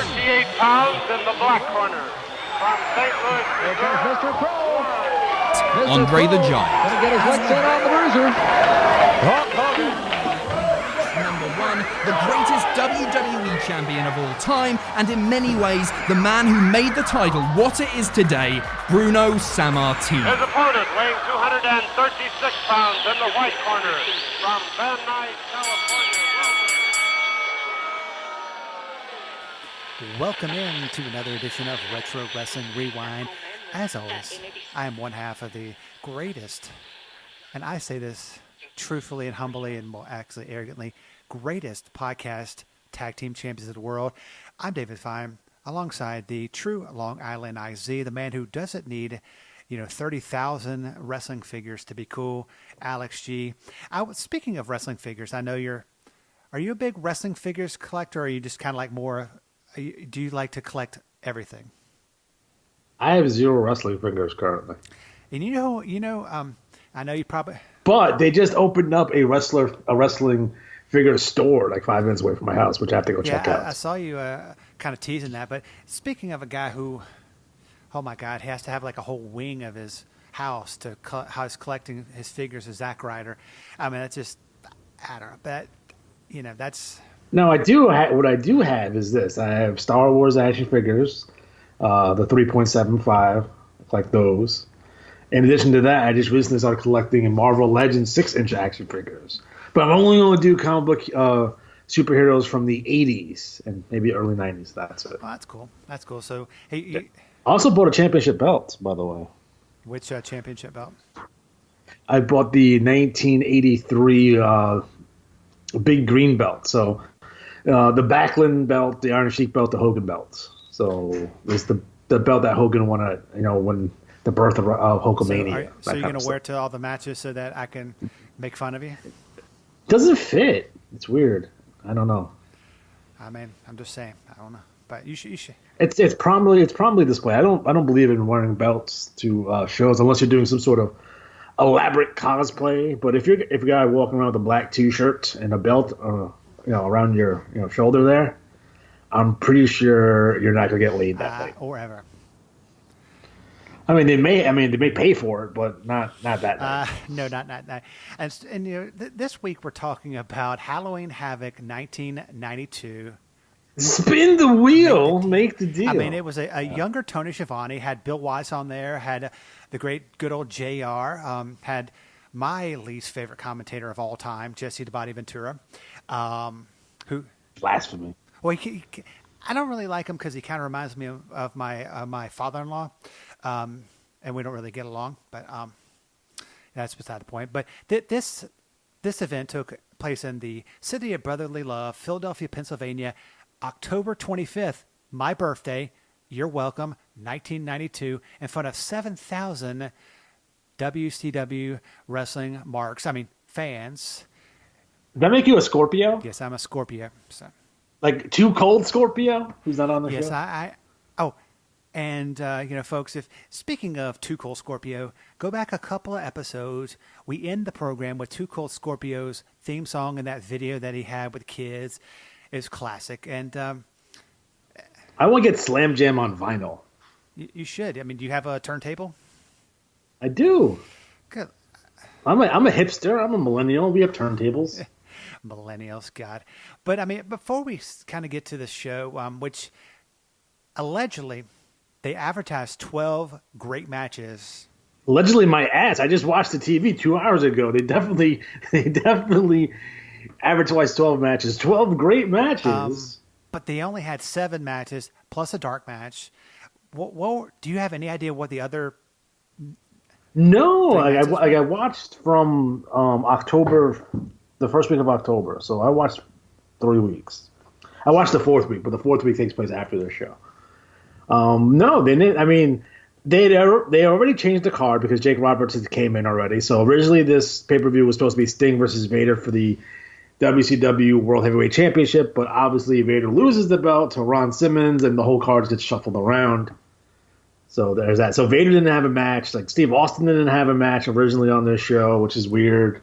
38 pounds in the black corner. From St. Louis, Here comes Mr. Pro. Andre the Giant. Gonna get his legs in on the bruiser. Hulk Hogan. Number 1, the greatest WWE champion of all time, and in many ways, the man who made the title what it is today, Bruno Sammartino. His opponent weighing 236 pounds in the white corner. From Van Nuys, California. Welcome in to another edition of Retro Wrestling Rewind. As always, I am one half of the greatest, and I say this truthfully and humbly and more actually arrogantly, greatest podcast tag team champions of the world. I'm David Fine, alongside the true Long Island IZ, the man who doesn't need 30,000 wrestling figures to be cool, Alex G. Speaking of wrestling figures, I know are you a big wrestling figures collector, or are you just kind of like more, do you like to collect everything? I have 0 wrestling figures currently. And I know you probably... But they just opened up a wrestling figure store like 5 minutes away from my house, which I have to go check out. I saw you kind of teasing that. But speaking of a guy who, oh my God, has to have like a whole wing of his house to how he's collecting his figures as Zack Ryder. I mean, that's just, I don't know. But, that's... No, what I do have is this. I have Star Wars action figures, the 3.75, like those. In addition to that, I just recently started collecting Marvel Legends 6-inch action figers. But I'm only going to do comic book superheroes from the 80s and maybe early 90s. That's it. Oh, that's cool. That's cool. So, hey, I also bought a championship belt, by the way. Which championship belt? I bought the 1983 big green belt. So the Backlund belt, the Iron Sheik belt, the Hogan belt. So it's the belt that Hogan won at, when the birth of Hulkamania. So you're going to wear it to all the matches so that I can make fun of you? Doesn't fit. It's weird. I don't know. I mean, I'm just saying. I don't know, but you should. It's prominently displayed. I don't believe in wearing belts to shows unless you're doing some sort of elaborate cosplay. But if you're a guy walking around with a black T-shirt and a belt, around your shoulder there, I'm pretty sure you're not gonna get laid that way or ever. I mean, they may pay for it, but not that night. No, not that. And this week we're talking about Halloween Havoc 1992. Spin the wheel, make the deal. I mean, it was a younger Tony Schiavone, had Bill Weiss on there, had the great good old JR, had my least favorite commentator of all time, Jesse the Body Ventura, who blasphemy. Well, I don't really like him because he kind of reminds me of my father-in-law. And we don't really get along, but that's beside the point. But this event took place in the city of brotherly love, Philadelphia, Pennsylvania, October 25th, my birthday. You're welcome, 1992, in front of 7,000 WCW wrestling marks. I mean, fans. Does that make you a Scorpio? Yes, I'm a Scorpio. So. Like Too Cold Scorpio, who's not on the show? Yes, And, folks, speaking of Too Cold Scorpio, go back a couple of episodes. We end the program with Too Cold Scorpio's theme song and that video that he had with kids. It's classic. And I want to get Slam Jam on vinyl. You should. I mean, do you have a turntable? I do. Good. I'm a hipster. I'm a millennial. We have turntables. Millennials, God. But, I mean, before we kind of get to the show, which allegedly... They advertised 12 great matches. Allegedly, my ass. I just watched the TV 2 hours ago. They definitely advertised 12 matches. 12 great matches. But they only had 7 matches plus a dark match. What do you have any idea what the other? No, I watched from October, the first week of October. So I watched 3 weeks. I watched the 4th week, but the 4th week takes place after their show. No, they didn't. I mean, they already changed the card because Jake Roberts came in already. So originally this pay-per-view was supposed to be Sting versus Vader for the WCW World Heavyweight Championship, but obviously Vader loses the belt to Ron Simmons and the whole card gets shuffled around. So there's that. So Vader didn't have a match. Like Steve Austin didn't have a match originally on this show, which is weird.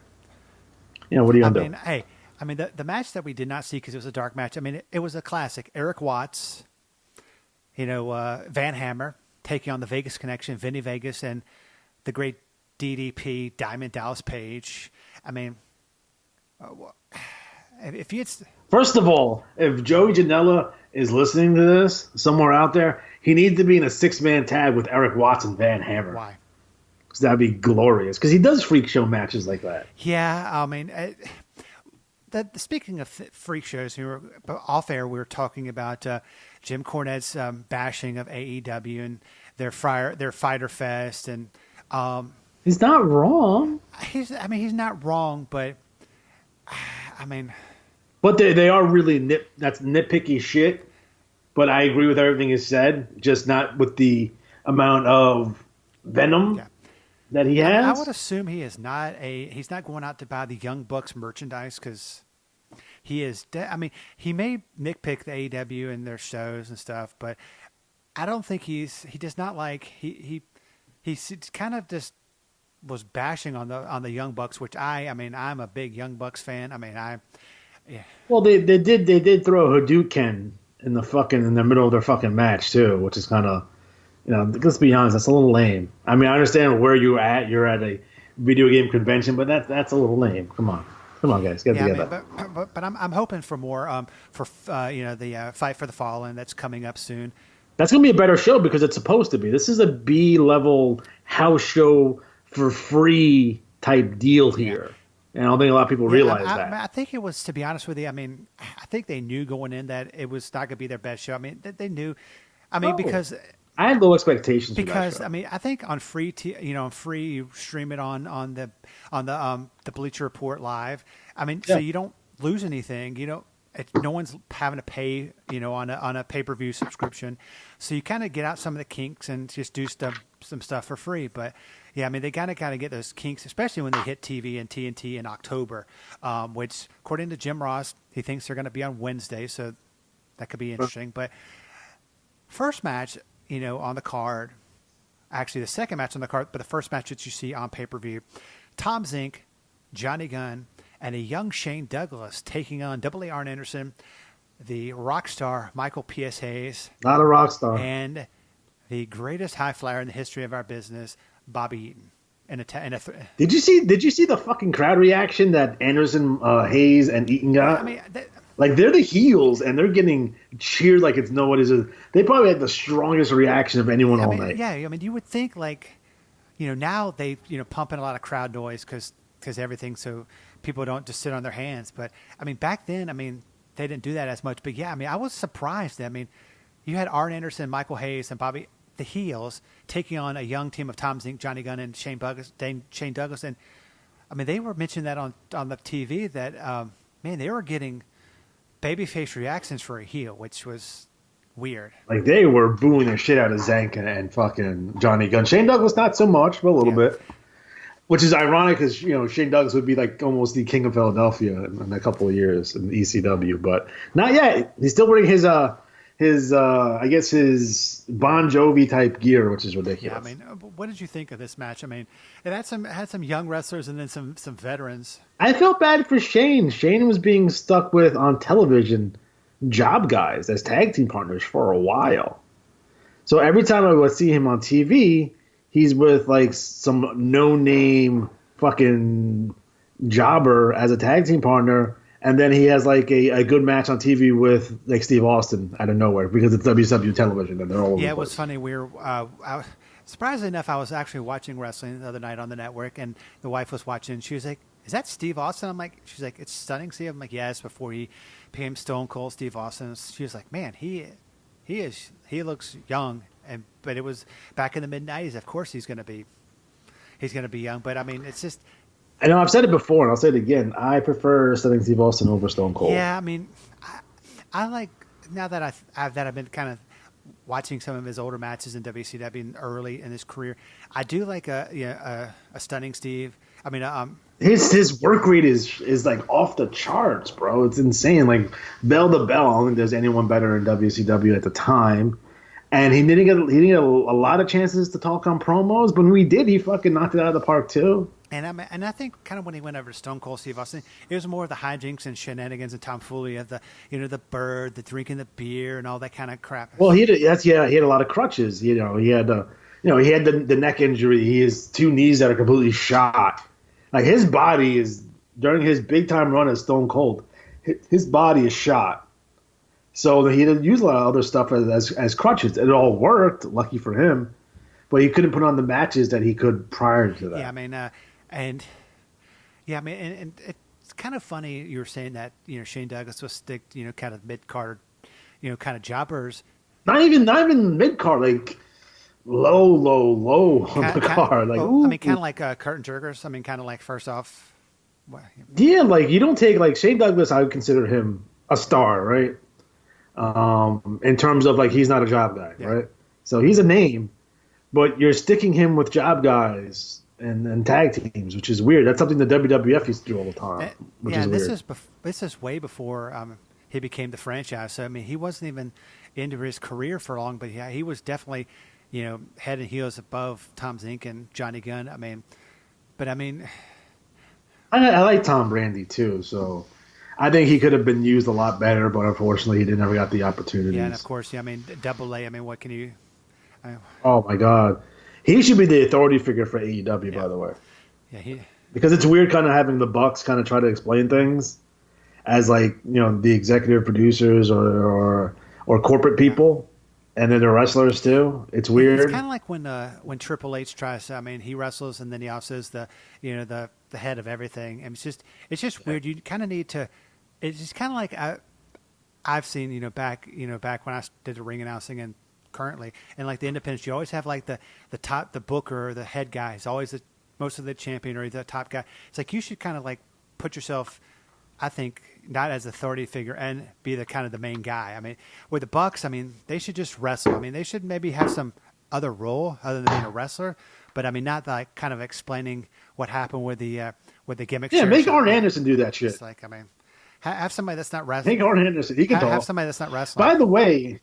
What are you going to do? The match that we did not see because it was a dark match, I mean, it was a classic. Eric Watts Van Hammer taking on the Vegas Connection, Vinny Vegas, and the great DDP, Diamond Dallas Page. I mean, if you had... First of all, if Joey Janela is listening to this somewhere out there, he needs to be in a 6-man tag with Eric Watts and Van Hammer. Why? Because that'd be glorious. Because he does freak show matches like that. Yeah, I mean, speaking of freak shows, off air we were talking about Jim Cornette's bashing of AEW and their Fyter Fest, and he's not wrong. He's not wrong, but I mean. But they are really that's nitpicky shit. But I agree with everything he said, just not with the amount of venom that he has. I would assume he's not going out to buy the Young Bucks merchandise because he is. He may nitpick the AEW and their shows and stuff, but I don't think he does not like he kind of just was bashing on the Young Bucks, which I'm a big Young Bucks fan. Yeah. Well, they did throw a Hadouken in the middle of their fucking match too, which is kind of, let's be honest, that's a little lame. I mean, I understand where you're at. You're at a video game convention, but that's a little lame. Come on, guys, get together. But I'm hoping for more for the Fight for the Fallen that's coming up soon. That's gonna be a better show because it's supposed to be. This is a B-level house show for free type deal here. And I don't think a lot of people realize that. I think it was, to be honest with you, I think they knew going in that it was not going to be their best show. They knew. Because I had low expectations. Because I think on free, you stream it on the Bleacher Report live. So you don't lose anything. No one's having to pay, on a pay-per-view subscription. So you kind of get out some of the kinks and just do some stuff for free. But yeah, they kind of get those kinks, especially when they hit TV and TNT in October, which, according to Jim Ross, he thinks they're going to be on Wednesday, so that could be interesting. But first match, on the card, actually the second match on the card, but the first match that you see on pay-per-view, Tom Zink, Johnny Gunn, and a young Shane Douglas taking on Double A Arn Anderson, the rock star Michael P.S. Hayes. Not a rock star. And the greatest high flyer in the history of our business, Bobby Eaton. Did you see the fucking crowd reaction that Anderson, Hayes, and Eaton got? They're the heels and they're getting cheered like it's nobody's. They probably had the strongest reaction of anyone all night. Yeah, you would think now they pump in a lot of crowd noise because everything, so people don't just sit on their hands. But back then, they didn't do that as much. But yeah, I was surprised. You had Arn Anderson, Michael Hayes, and Bobby, the heels, taking on a young team of Tom Zink, Johnny Gunn, and Shane Douglas. And they were mentioning that on the TV that they were getting babyface reactions for a heel, which was weird. Like they were booing the shit out of Zank and fucking Johnny Gunn. Shane Douglas not so much, but a little bit. Which is ironic because, Shane Douglas would be like almost the king of Philadelphia in a couple of years in the ECW, but not yet. He's still wearing his I guess his Bon Jovi type gear, which is ridiculous. Yeah, what did you think of this match? It had some young wrestlers and then some veterans. I felt bad for Shane. Shane was being stuck with on television job guys as tag team partners for a while. So every time I would see him on TV, he's with like some no-name fucking jobber as a tag team partner, and then he has like a good match on TV with like Steve Austin out of nowhere because it's WCW television and they're all over it was funny. We were surprisingly enough, I was actually watching wrestling the other night on the network, and the wife was watching, and she was like, "Is that Steve Austin?" She's like, "It's stunning, Steve." I'm like, "Yes." Before he became Stone Cold Steve Austin, she was like, "Man, he looks young." But it was back in the mid-90s. Of course, he's going to be young. But it's just. I know I've said it before, and I'll say it again. I prefer setting Steve Austin over Stone Cold. Yeah, I like now that I've been kind of watching some of his older matches in WCW early in his career. I do like a stunning Steve. His work rate is like off the charts, bro. It's insane. Like bell to bell, I don't think there's anyone better in WCW at the time. And he didn't get a lot of chances to talk on promos, but when we did, he fucking knocked it out of the park too. And I think kind of when he went over to Stone Cold Steve Austin, it was more of the hijinks and shenanigans and tomfoolery of the the bird, the drinking the beer, and all that kind of crap. Well, he had a lot of crutches. He had the neck injury. He has two knees that are completely shot. Like his body is during his big time run as Stone Cold, his body is shot. So he didn't use a lot of other stuff as crutches. It all worked, lucky for him, but he couldn't put on the matches that he could prior to that. Yeah, I mean, and it's kind of funny you were saying that Shane Douglas was stick kind of mid card, kind of jobbers. Not even mid card, like low on the card. Like I mean, kind of like curtain jerkers. I mean, kind of like first off. Yeah, like you don't take like Shane Douglas. I would consider him a star, right? In terms of like he's not a job guy, right? So he's a name, but you're sticking him with job guys and tag teams, which is weird. That's something the WWF used to do all the time, which is weird. This is way before he became the franchise. So I mean, he wasn't even into his career for long, but yeah, he was definitely head and heels above Tom Zink and Johnny Gunn. I like Tom Brady too, so. I think he could have been used a lot better, but unfortunately, he never got the opportunities. Yeah, and of course, I mean, Double A. I mean, what can you? Oh my God, he should be the authority figure for AEW. By the way, because it's weird, kind of having the Bucks kind of try to explain things as like the executive producers or corporate people, and then they're wrestlers too. It's weird. It's kind of like when Triple H tries. I mean, he wrestles, and then he also is the the head of everything. And it's just weird. You kind of need to. It's just kind of like I've seen, back when I did the ring announcing and currently, and like the independents, you always have like the booker or the head guy. He's always most of the champion or the top guy. It's like you should kind of like put yourself, I think, not as authority figure and be the kind of the main guy. I mean, with the Bucks, I mean, they should just wrestle. I mean, they should maybe have some other role other than being a wrestler. But I mean, not like kind of explaining what happened with the gimmicks. Yeah, make Arn Anderson do that shit. It's like, I mean. Have somebody that's not wrestling. Make Arn Anderson. He can talk. Have somebody that's not wrestling. By the way,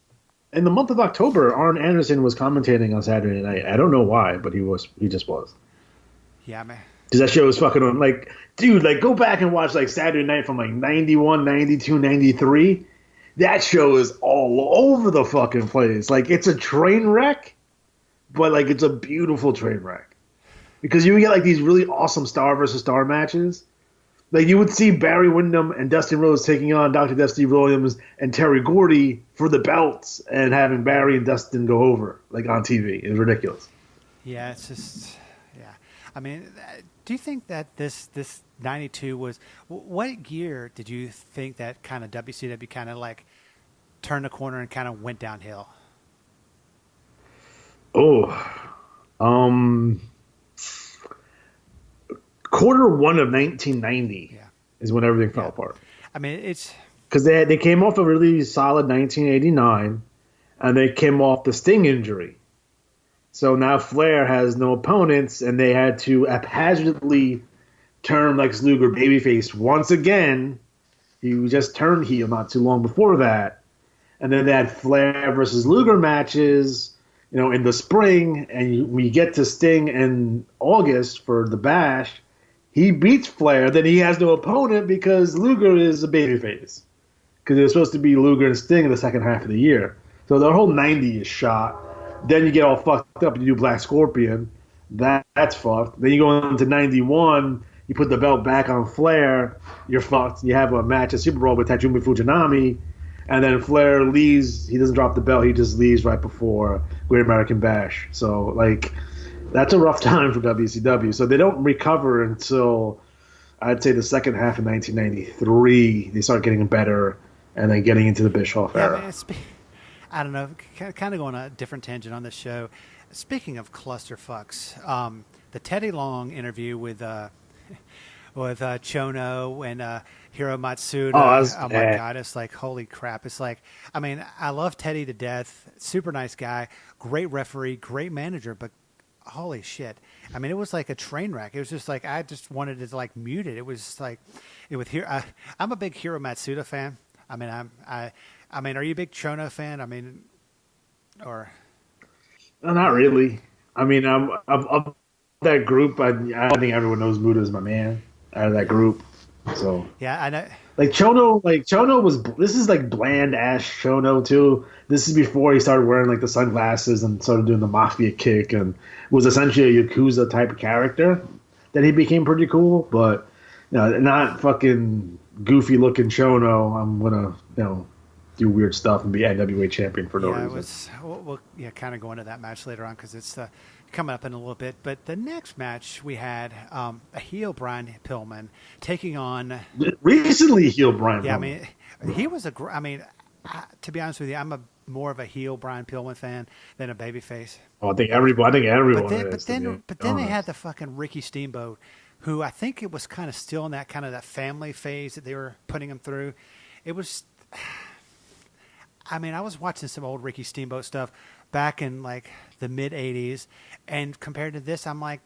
in the month of October, Arn Anderson was commentating on Saturday night. I don't know why, but he just was. Yeah, man. Because that show was fucking on. Like, dude, like go back and watch like Saturday night from like 91, 92, 93. That show is all over the fucking place. Like it's a train wreck, but like it's a beautiful train wreck. Because you get like these really awesome star versus star matches. Like you would see Barry Windham and Dustin Rhodes taking on Dr. Death Steve Williams and Terry Gordy for the belts and having Barry and Dustin go over like on TV. It's ridiculous. Yeah, it's just I mean, do you think that this 92 was what year did you think that kind of WCW kind of like turned the corner and kind of went downhill? Quarter one of 1990 is when everything fell apart. I mean, it's because they came off a really solid 1989, and they came off the Sting injury. So now Flair has no opponents, and they had to haphazardly turn Lex Luger babyface once again. He just turned heel not too long before that, and then they had Flair versus Luger matches, in the spring, and we get to Sting in August for the Bash. He beats Flair, then he has no opponent because Luger is a babyface. Because it was supposed to be Luger and Sting in the second half of the year. So the whole 90 is shot. Then you get all fucked up and you do Black Scorpion. That's fucked. Then you go into 91, you put the belt back on Flair, you're fucked. You have a match at Super Bowl with Tatsumi Fujinami, and then Flair leaves. He doesn't drop the belt. He just leaves right before Great American Bash. So, like... That's a rough time for WCW. So they don't recover until, I'd say, the second half of 1993. They start getting better and then getting into the Bischoff era. Man, I don't know, kind of going on a different tangent on this show. Speaking of clusterfucks, the Teddy Long interview with Chono and Hiro Matsuda. Oh my God, it's like, holy crap. It's like, I mean, I love Teddy to death. Super nice guy, great referee, great manager, but holy shit. I mean, it was like a train wreck. It was just like, I just wanted to like mute it. It was like, I'm a big Hiro Matsuda fan. I mean, I mean, are you a big Chono fan? I mean, Or Not really. I mean, I'm of that group. I don't think everyone knows Muda is my man out of that group. So yeah, I know. like Chono was. This is like bland ass Chono too. This is before he started wearing like the sunglasses and started doing the mafia kick and was essentially a Yakuza type of character. That he became pretty cool, but not fucking goofy looking Chono. I'm gonna do weird stuff and be NWA champion for no reason. We'll kind of go into that match later on because it's coming up in a little bit. But the next match we had a heel Brian Pillman taking on Recently heel Brian Pillman. Yeah, I mean, he was to be honest with you, I'm more of a heel Brian Pillman fan than a babyface. Oh, I think everyone. But then they had the fucking Ricky Steamboat, who I think it was kind of still in that kind of that family phase that they were putting him through. It was. I mean, I was watching some old Ricky Steamboat stuff back in like the mid '80s, and compared to this, I'm like,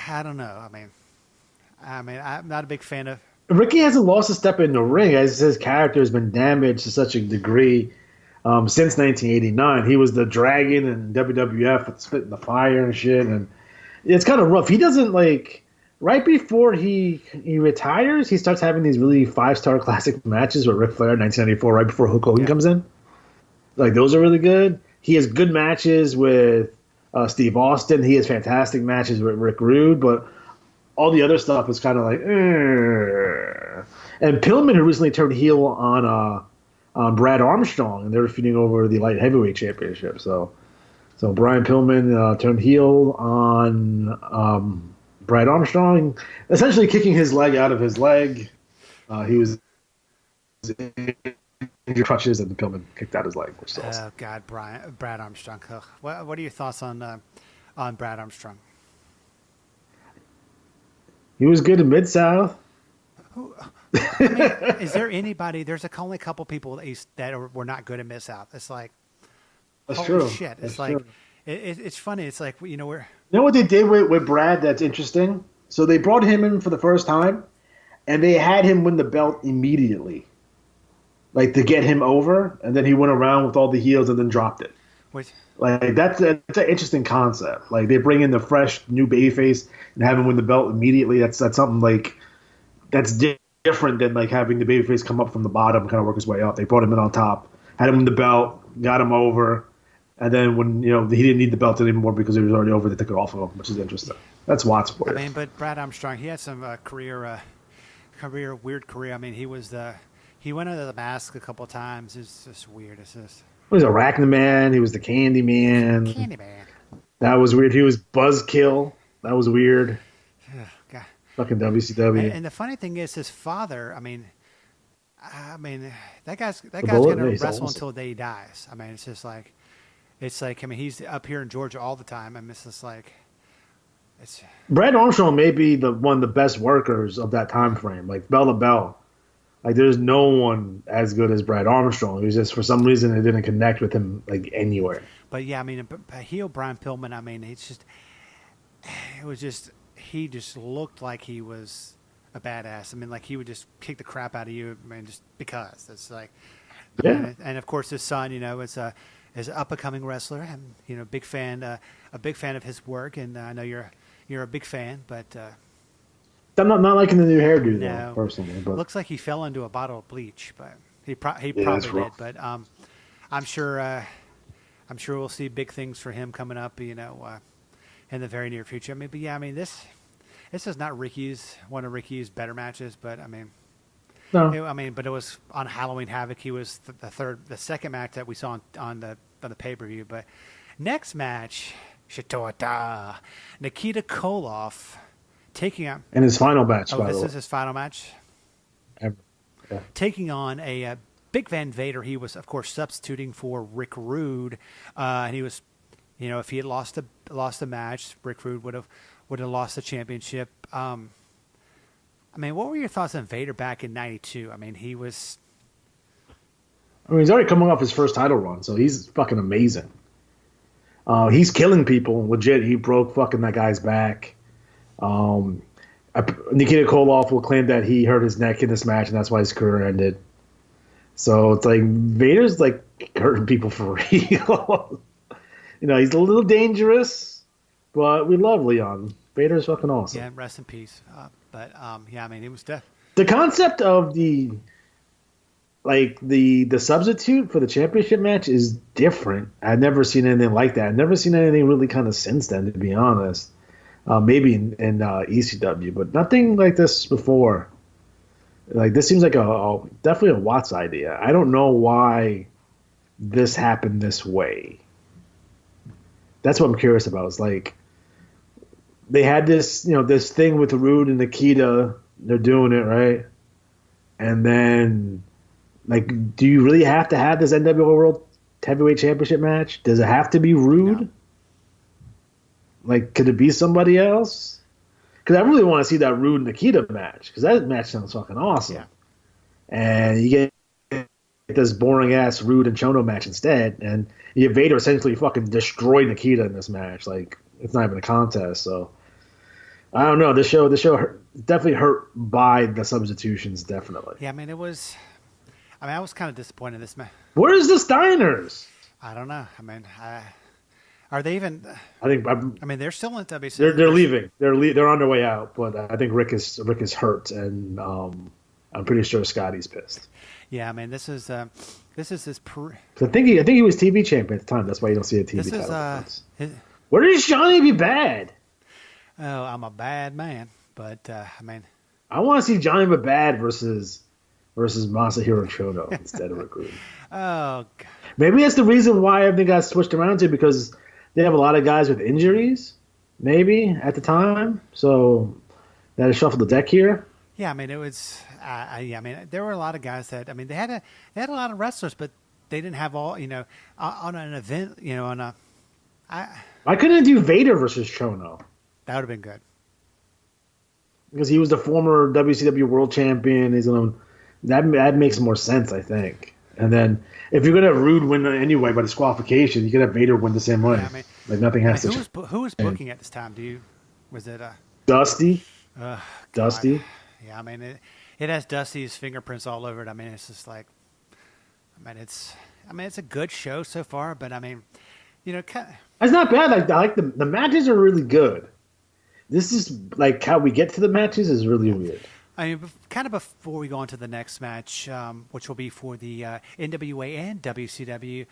I don't know. I mean, I'm not a big fan of. Ricky hasn't lost a step in the ring, as his character has been damaged to such a degree since 1989. He was the Dragon in WWF with spitting the fire and shit, and it's kind of rough. He doesn't like. Right before he retires, he starts having these really 5-star classic matches with Ric Flair in 1994, right before Hulk Hogan comes in. Like, those are really good. He has good matches with Steve Austin. He has fantastic matches with Rick Rude, but all the other stuff is kind of like, And Pillman, who recently turned heel on Brad Armstrong, and they were feuding over the light heavyweight championship. So Brian Pillman turned heel on Brad Armstrong, essentially kicking his leg out of his leg. He was in crutches, and Pillman kicked out his leg. Which oh God, Brad Armstrong. Ugh. What are your thoughts on Brad Armstrong? He was good in Mid-South. I mean, is there anybody? There's only a couple people that were not good at Mid-South. It's like, that's holy true. shit! That's It's like. True. It's funny. It's like, we're. You know what they did with Brad that's interesting? So they brought him in for the first time, and they had him win the belt immediately. Like, to get him over, and then he went around with all the heels and then dropped it. Wait. Like, that's an interesting concept. Like, they bring in the fresh new babyface and have him win the belt immediately. That's something, like, that's different than, like, having the babyface come up from the bottom and kind of work his way up. They brought him in on top, had him win the belt, got him over. And then when he didn't need the belt anymore because he was already over, they took it off of him, which is interesting. That's Watts for you. I mean, but Brad Armstrong, he had some weird career. I mean, he went under the mask a couple of times. It's just weird. It's just. He was Arachnoman. He was the Candyman. That was weird. He was Buzzkill. That was weird. God. Fucking WCW. And the funny thing is, his father. I mean, that guy's gonna wrestle until the day he dies. I mean, it's just like. It's like, I mean, he's up here in Georgia all the time. I mean, it's just like, Brad Armstrong may be one of the best workers of that time frame, like bell to bell. Like, there's no one as good as Brad Armstrong. It was just, for some reason, it didn't connect with him, like, anywhere. But, yeah, I mean, heel Brian Pillman, I mean, he just looked like he was a badass. I mean, like, he would just kick the crap out of you, I mean, just because. It's like, yeah. And of course, his son, is an up-and-coming wrestler. I'm, a big fan of his work, and I know you're a big fan, but I'm not liking the new hairdo though, personally. But looks like he fell into a bottle of bleach, but he probably did. But I'm sure we'll see big things for him coming up, in the very near future. I mean, but yeah, I mean this is not one of Ricky's better matches, but I mean. No. But it was on Halloween Havoc. He was the second match that we saw on the pay-per-view. But next match, Nikita Koloff taking on. And his final match. Oh, this is his final match. Ever. Yeah. Taking on a Big Van Vader. He was, of course, substituting for Rick Rude, and he was, if he had lost the match, Rick Rude would have lost the championship. I mean, what were your thoughts on Vader back in '92? I mean, he's already coming off his first title run, so he's fucking amazing. He's killing people, legit. He broke fucking that guy's back. Nikita Koloff will claim that he hurt his neck in this match, and that's why his career ended. So it's like Vader's like hurting people for real. He's a little dangerous, but we love Leon. Vader's fucking awesome. Yeah, rest in peace. Yeah, I mean, it was the concept of the substitute for the championship match is different. I've never seen anything like that. I've never seen anything really kind of since then, to be honest. Maybe in ECW, but nothing like this before. Like, this seems like definitely a Watts idea. I don't know why this happened this way. That's what I'm curious about. It's like they had this, this thing with Rude and Nikita. They're doing it, right? And then, like, do you really have to have this NWO World Heavyweight Championship match? Does it have to be Rude? No. Like, could it be somebody else? Because I really want to see that Rude Nikita match, because that match sounds fucking awesome. Yeah. And you get this boring ass Rude and Chono match instead, and you get Vader essentially fucking destroy Nikita in this match. Like, it's not even a contest. So I don't know. This show definitely hurt by the substitutions. Definitely. Yeah, I mean, I was kind of disappointed in this match. Where's the Steiners? I don't know. I mean, are they even? I mean, they're still in WC. They're leaving. They're on their way out. But I think Rick is hurt, and I'm pretty sure Scotty's pissed. Yeah, I mean, this is this. I think he was TV champion at the time. That's why you don't see a TV title. Where did Johnny be bad? Oh, I'm a bad man, but I mean, I want to see Johnny be bad versus Masahiro Chono instead of Rick Rude. Oh, God. Maybe that's the reason why everything got switched around to, because they have a lot of guys with injuries, maybe at the time. So that has shuffled the deck here. Yeah, I mean, it was. I mean, there were a lot of guys that. I mean, they had a lot of wrestlers, but they didn't have all. On an event. Why couldn't it do Vader versus Chono? That would have been good. Because he was the former WCW World Champion. That makes more sense, I think. And then if you're gonna have Rude win anyway by disqualification, you could have Vader win the same way. Yeah, I mean, like nothing has to. Who was booking at this time? Was it Dusty? Dusty. Yeah, I mean it has Dusty's fingerprints all over it. I mean, it's just like, it's a good show so far, but I mean, it's not bad. Like I like the matches are really good. This is like how we get to the matches is really weird. I mean, kind of before we go on to the next match, which will be for the NWA and WCW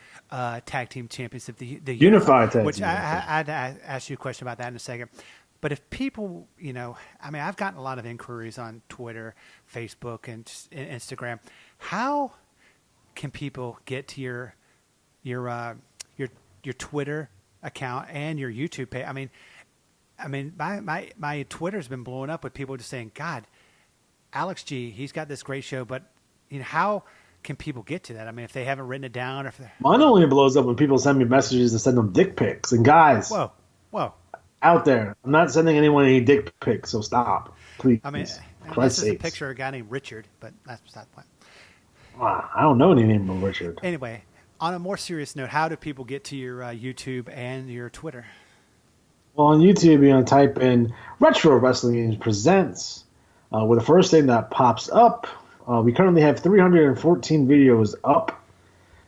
Tag Team Championship, the Unified Tag which Team. I'd ask you a question about that in a second. But if people, I've gotten a lot of inquiries on Twitter, Facebook, and Instagram. How can people get to your Twitter account and your YouTube page? I mean, my Twitter's been blowing up with people just saying, God, Alex G, he's got this great show, but how can people get to that? I mean, if they haven't written it down, or if mine only blows up when people send me messages to send them dick pics. And guys, whoa, out there, I'm not sending anyone any dick pics, so stop, please. I mean, this is a picture of a guy named Richard, but that's beside the point. I don't know any name but Richard. Anyway, on a more serious note, how do people get to your YouTube and your Twitter? Well, on YouTube, you're going to type in Retro Wrestling Presents. With the first thing that pops up, we currently have 314 videos up.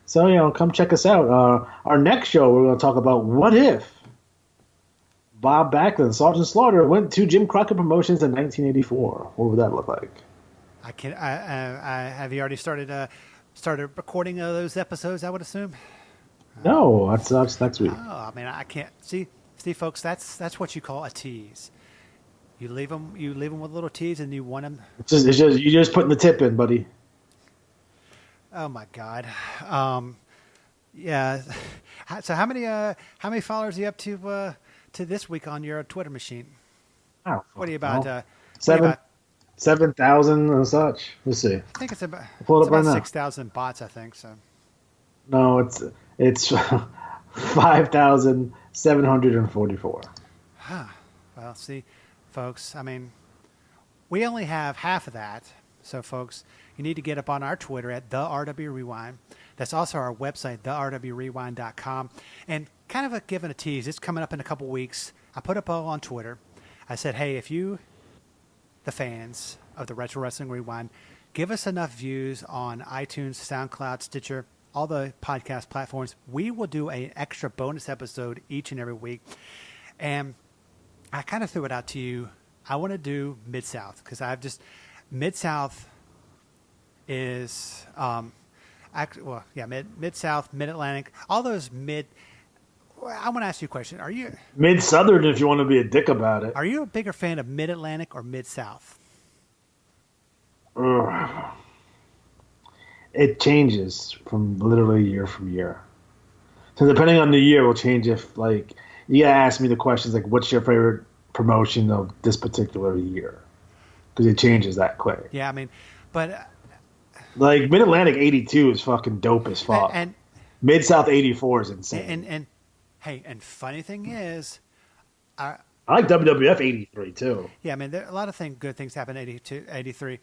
So, come check us out. Our next show, we're going to talk about what if Bob Backlund, Sergeant Slaughter, went to Jim Crockett Promotions in 1984. What would that look like? Have you already started recording those episodes, I would assume? No, that's next week. Oh, I mean, I can't. See, folks, that's what you call a tease. You leave them with a little tease, and you want them. You're just putting the tip in, buddy. Oh my God, yeah. So how many followers are you up to this week on your Twitter machine? Oh, what are you about? 7,000 and such. Let's see. I think it's about pull it up right now. 6,000 bots. I think so. No, it's 5,744. Huh. Well, see, folks, I mean, we only have half of that. So, folks, you need to get up on our Twitter at the RW Rewind. That's also our website, therwrewind.com. And kind of giving a tease, it's coming up in a couple weeks. I put up all on Twitter. I said, hey, if you, the fans of the Retro Wrestling Rewind, give us enough views on iTunes, SoundCloud, Stitcher, all the podcast platforms. We will do an extra bonus episode each and every week. And I kind of threw it out to you. I want to do Mid-South because Mid-South is, Mid-South, Mid-Atlantic, all those I want to ask you a question. Are you Mid-Southern if you want to be a dick about it. Are you a bigger fan of Mid-Atlantic or Mid-South? It changes from literally year from year. So depending on the year, will change if, like, you gotta ask me the questions like, what's your favorite promotion of this particular year? Because it changes that quick. Yeah, I mean, but like Mid-Atlantic 82 is fucking dope as fuck. And Mid-South 84 is insane. And hey, and funny thing is, I like WWF 83 too. Yeah, I mean, there are a lot of good things happen in 82, 83.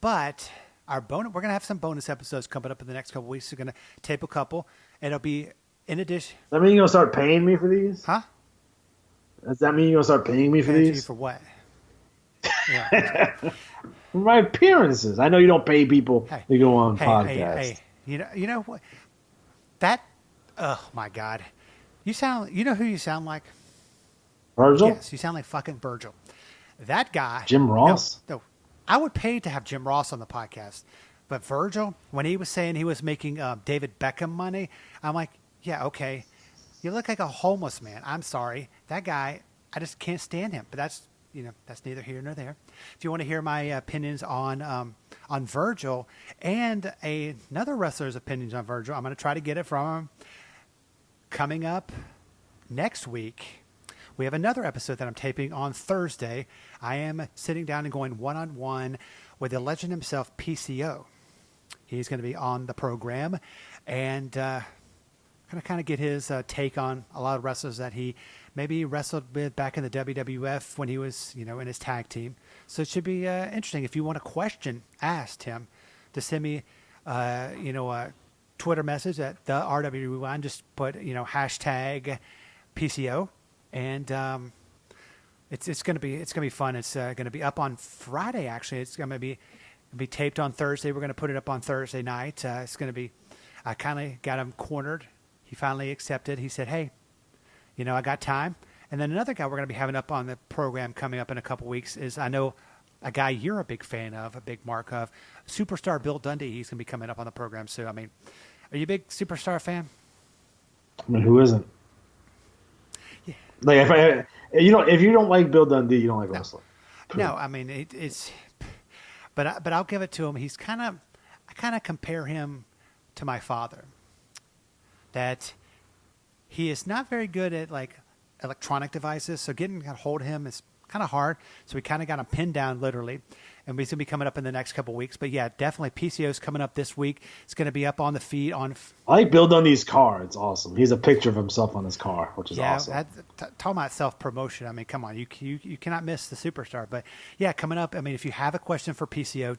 But we're going to have some bonus episodes coming up in the next couple weeks. We're going to tape a couple, and it'll be in addition. Does that mean you're going to start paying me for these? Huh? Does that mean you're going to start paying me for Paying these? you for what? Yeah. For my appearances. I know you don't pay people to go on podcasts. Hey, you know what? That, oh my God. You know who you sound like? Virgil? Yes, you sound like fucking Virgil. That guy. Jim Ross? No, I would pay to have Jim Ross on the podcast. But Virgil, when he was saying he was making David Beckham money, I'm like, yeah, okay. You look like a homeless man. I'm sorry. That guy, I just can't stand him. But that's neither here nor there. If you want to hear my opinions on Virgil and another wrestler's opinions on Virgil, I'm going to try to get it from him. Coming up next week, we have another episode that I'm taping on Thursday. I am sitting down and going one-on-one with the legend himself, PCO. He's going to be on the program and going to kind of get his take on a lot of wrestlers that he maybe wrestled with back in the WWF when he was, in his tag team. So it should be interesting. If you want a question asked him, to send me, a Twitter message at the RW Rewind. Just put, hashtag PCO. And it's gonna be fun. It's gonna be up on Friday. Actually, it's gonna be taped on Thursday. We're gonna put it up on Thursday night. It's gonna be. I kind of got him cornered. He finally accepted. He said, "Hey, I got time." And then another guy we're gonna be having up on the program coming up in a couple weeks is, I know, a guy you're a big fan of, a big mark of, Superstar Bill Dundee. He's gonna be coming up on the program soon. I mean, are you a big Superstar fan? I mean, who isn't? Yeah. Like, if you don't like Bill Dundee, you don't like wrestling. No, I mean it's, but I'll give it to him. I kind of compare him to my father. That he is not very good at like electronic devices, so getting a hold of him is kind of hard. So we kind of got him pinned down literally, and he's gonna be coming up in the next couple of weeks. But yeah, definitely PCO's coming up this week. It's gonna be up on the feed on. I like Bill Dundee's car. It's awesome. He's a picture of himself on his car, which is awesome. Talking about self promotion. I mean, come on, you cannot miss the Superstar. But yeah, coming up. I mean, if you have a question for PCO,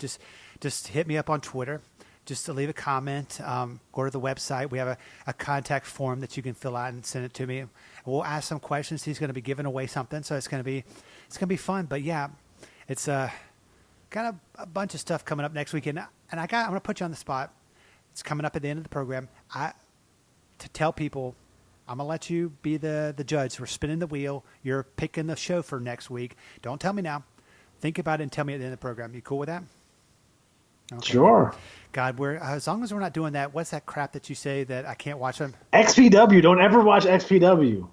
just hit me up on Twitter. Just to leave a comment, go to the website. We have a contact form that you can fill out and send it to me. We'll ask some questions. He's going to be giving away something, so it's going to be fun. But yeah, it's got a bunch of stuff coming up next weekend. And I'm going to put you on the spot. It's coming up at the end of the program. To tell people, I'm going to let you be the judge. We're spinning the wheel. You're picking the show for next week. Don't tell me now. Think about it and tell me at the end of the program. You cool with that? Okay. Sure. God, as long as we're not doing that, what's that crap that you say that I can't watch them? XPW. Don't ever watch XPW.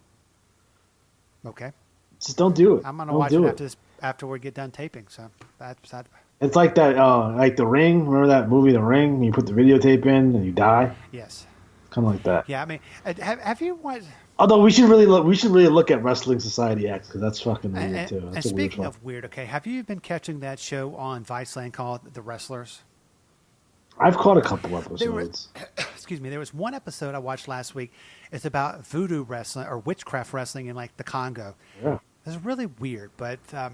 Okay. Just don't do it. I'm gonna watch it after we get done taping. So that's that. It's like that, like The Ring. Remember that movie, The Ring? You put the videotape in and you die. Yes. Kind of like that. Yeah, I mean, have you watched? Although we should really look at Wrestling Society X because that's fucking weird too. That's and speaking of weird, okay, have you been catching that show on Viceland called The Wrestlers? I've caught a couple episodes. There was one episode I watched last week. It's about voodoo wrestling or witchcraft wrestling in like the Congo. Yeah. It's really weird, but I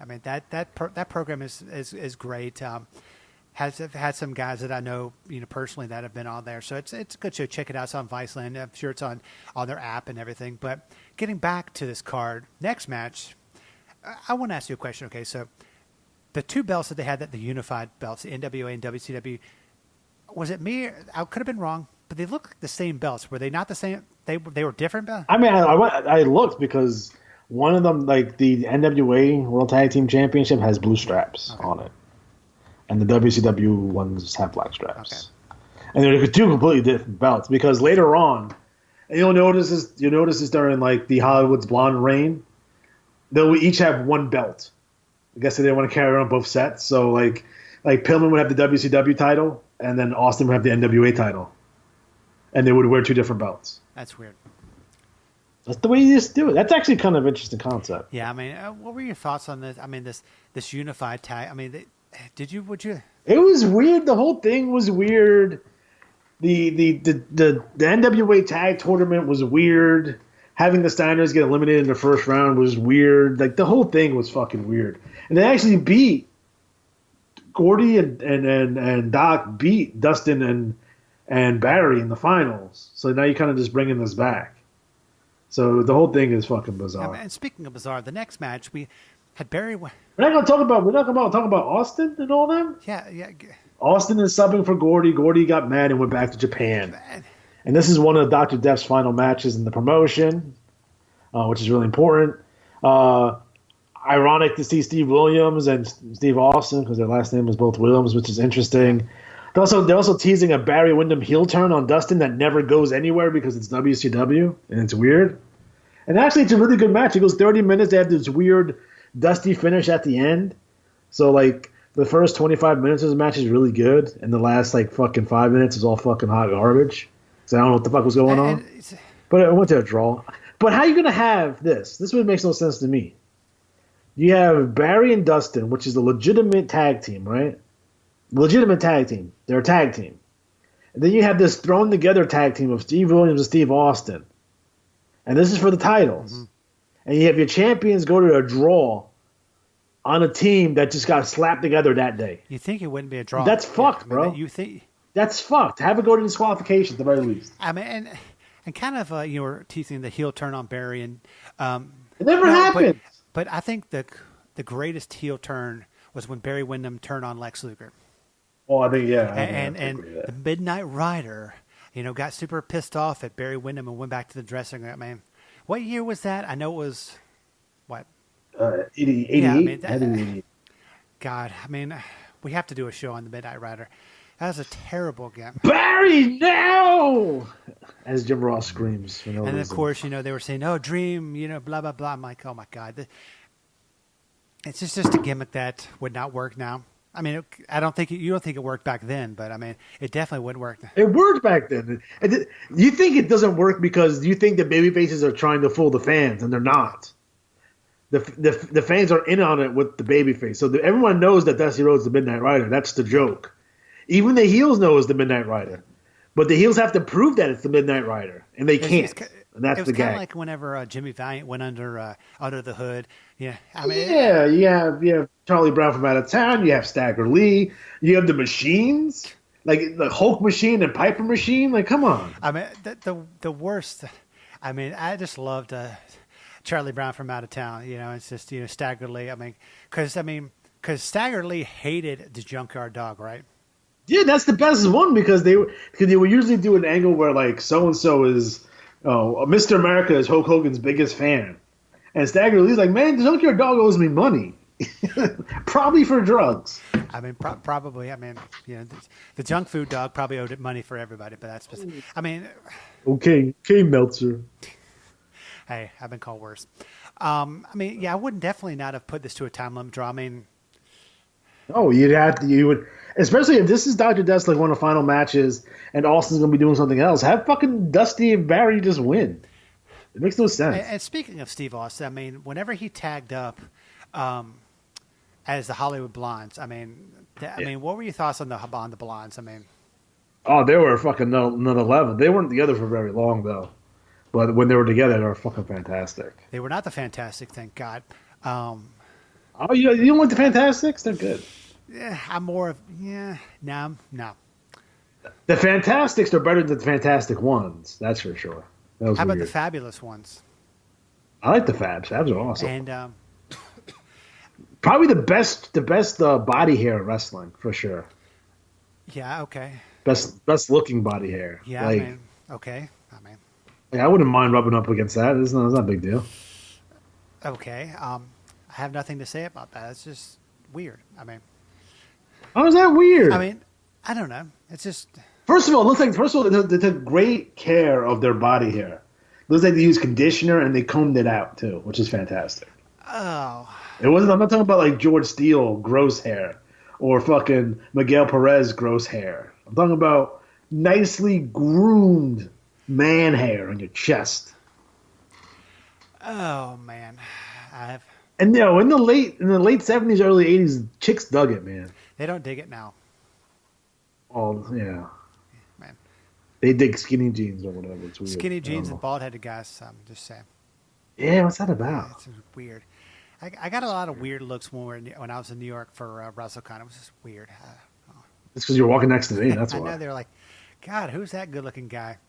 mean that program is great. Has had some guys that I know personally that have been on there, so it's a good show. Check it out. It's on Viceland. I'm sure it's on their app and everything. But getting back to this card, next match, I want to ask you a question. Okay, so the two belts that they had, the unified belts, the NWA and WCW, was it me? I could have been wrong, but they look like the same belts. Were they not the same? They were different belts? I mean, I looked because one of them, like the NWA World Tag Team Championship, has blue straps on it. And the WCW ones have black straps. Okay. And they're two completely different belts because later on, and you'll notice this during like the Hollywood's Blonde reign, they'll each have one belt. I guess they didn't want to carry around both sets. So like Pillman would have the WCW title, and then Austin would have the NWA title. And they would wear two different belts. That's weird. That's the way you just do it. That's actually kind of an interesting concept. Yeah, I mean, what were your thoughts on this? I mean, this unified tag. I mean, would you? It was weird. The whole thing was weird. The NWA tag tournament was weird. Having the Steiners get eliminated in the first round was weird. Like the whole thing was fucking weird. And they actually beat Gordy and Doc beat Dustin and Barry in the finals. So now you're kind of just bringing this back. So the whole thing is fucking bizarre. And speaking of bizarre, the next match we had Barry. We're not going to talk about Austin and all them. Yeah. Austin is subbing for Gordy. Gordy got mad and went back to Japan. And this is one of Dr. Death's final matches in the promotion, which is really important. Ironic to see Steve Williams and Steve Austin because their last name was both Williams, which is interesting. They're also teasing a Barry Windham heel turn on Dustin that never goes anywhere because it's WCW and it's weird. And actually, it's a really good match. It goes 30 minutes. They have this weird dusty finish at the end. So like the first 25 minutes of the match is really good, and the last like fucking 5 minutes is all fucking hot garbage. So I don't know what the fuck was going on. But it went to a draw. But how are you going to have this? This one makes no sense to me. You have Barry and Dustin, which is a legitimate tag team, right? Legitimate tag team. They're a tag team. And then you have this thrown together tag team of Steve Williams and Steve Austin. And this is for the titles. Mm-hmm. And you have your champions go to a draw on a team that just got slapped together that day. You think it wouldn't be a draw? That's fucked, bro. You think that's fucked. Have it go to disqualification at the very least. I mean, and kind of you were teasing the heel turn on Barry, and it never happened. But I think the greatest heel turn was when Barry Windham turned on Lex Luger. Oh, I think and the Midnight Rider, got super pissed off at Barry Windham and went back to the dressing room. I mean, what year was that? I know it was what 88. Yeah, I mean, God, I mean, we have to do a show on the Midnight Rider. That was a terrible game. Barry, no! As Jim Ross screams. For no and reason. Of course, they were saying, "Oh, Dream," blah blah blah. I'm like, oh my God, it's just a gimmick that would not work now. I mean, I don't think you don't think it worked back then, but I mean, it definitely wouldn't work. It worked back then. You think it doesn't work because you think the baby faces are trying to fool the fans, and they're not. The fans are in on it with the baby face, so everyone knows that Dusty Rhodes is the Midnight Rider. That's the joke. Even the heels know it's the Midnight Rider, but the heels have to prove that it's the Midnight Rider, and they can't. And that's the gag. It was kind of like whenever Jimmy Valiant went under the hood. Yeah, I mean, you have Charlie Brown from Out of Town. You have Stagger Lee. You have the machines, like the Hulk machine and Piper machine. Like, come on. I mean, the worst. I mean, I just loved Charlie Brown from Out of Town. It's just Stagger Lee. I mean, because Stagger Lee hated the Junkyard Dog, right? Yeah, that's the best one because they would usually do an angle where like so and so is. Oh, Mr. America is Hulk Hogan's biggest fan. And Stagger Lee's like, man, the Junkyard Dog owes me money. Probably for drugs. I mean, probably. I mean, the junk food dog probably owed it money for everybody, but that's just, I mean. Okay, Meltzer. Hey, I've been called worse. I mean, yeah, I wouldn't definitely not have put this to a time limit draw. I mean. Oh, you would. Especially if this is Dr. Death's like one of the final matches and Austin's going to be doing something else. Have fucking Dusty and Barry just win. It makes no sense. And speaking of Steve Austin, I mean, whenever he tagged up as the Hollywood Blondes, I mean, what were your thoughts on the Blondes? I mean, oh, they were fucking another level. They weren't together for very long though, but when they were together, they were fucking fantastic. They were not the Fantastic, thank God. Oh, you don't like the Fantastics? They're good. Yeah, I'm more of no. The Fantastics are better than the Fantastic Ones. That's for sure. How about the Fabulous Ones? I like the Fabs. Fabs are awesome. And Probably the best body hair in wrestling for sure. Yeah. Okay. Best looking body hair. Yeah. Like, I mean, okay. I wouldn't mind rubbing up against that. It's not a big deal. Okay. I have nothing to say about that. It's just weird. I mean, How is that weird? I mean, I don't know. It's just. First of all, they took great care of their body hair. It looks like they used conditioner and they combed it out too, which is fantastic. Oh. It wasn't. I'm not talking about like George Steele gross hair or fucking Miguel Perez gross hair. I'm talking about nicely groomed man hair on your chest. Oh man, And in the late '70s, early '80s, chicks dug it, man. They don't dig it now. Oh yeah, Man. They dig skinny jeans or whatever. It's weird. Skinny jeans and bald headed guys. I'm just saying. Yeah, what's that about? It's weird. I got a lot of weird looks when I was in New York for WrestleCon. It was just weird. It's because you're walking next to me. That's I why. know they're like, God, who's that good-looking guy?